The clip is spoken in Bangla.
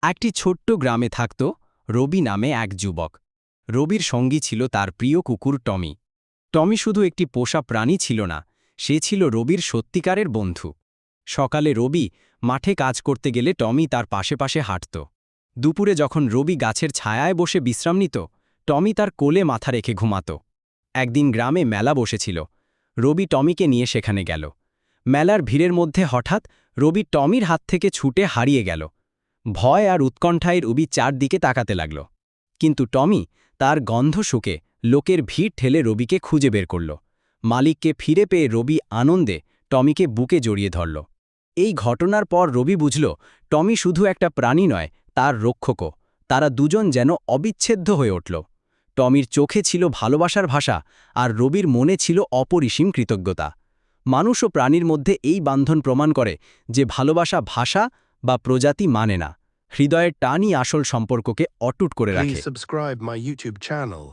একটি ছোট্ট গ্রামে থাকত রবি নামে এক যুবক। রবির সঙ্গী ছিল তার প্রিয় কুকুর টমি। টমি শুধু একটি পোষা প্রাণী ছিল না, সে ছিল রবির সত্যিকারের বন্ধু। সকালে রবি মাঠে কাজ করতে গেলে টমি তার পাশে পাশে হাঁটত। দুপুরে যখন রবি গাছের ছায়ায় বসে বিশ্রাম নিত, টমি তার কোলে মাথা রেখে ঘুমাত। একদিন গ্রামে মেলা বসেছিল। রবি টমিকে নিয়ে সেখানে গেল। মেলার ভিড়ের মধ্যে হঠাৎ রবি টমির হাত থেকে ছুটে হারিয়ে গেল। ভয় আর উৎকণ্ঠায় রবি চারদিকে তাকাতে লাগল। কিন্তু টমি তার গন্ধ শুকে লোকের ভিড় ঠেলে রবিকে খুঁজে বের করল। মালিককে ফিরে পেয়ে রবি আনন্দে টমিকে বুকে জড়িয়ে ধরল। এই ঘটনার পর রবি বুঝল, টমি শুধু একটা প্রাণী নয়, তার রক্ষকও। তারা দুজন যেন অবিচ্ছেদ্য হয়ে উঠল। টমির চোখে ছিল ভালোবাসার ভাষা, আর রবির মনে ছিল অপরিসীম কৃতজ্ঞতা। মানুষ ও প্রাণীর মধ্যে এই বান্ধন প্রমাণ করে যে ভালোবাসা ভাষা বা প্রজাতি মানে না, হৃদয়ের টানই আসল সম্পর্ককে অটুট করে রাখে। Please subscribe my YouTube channel.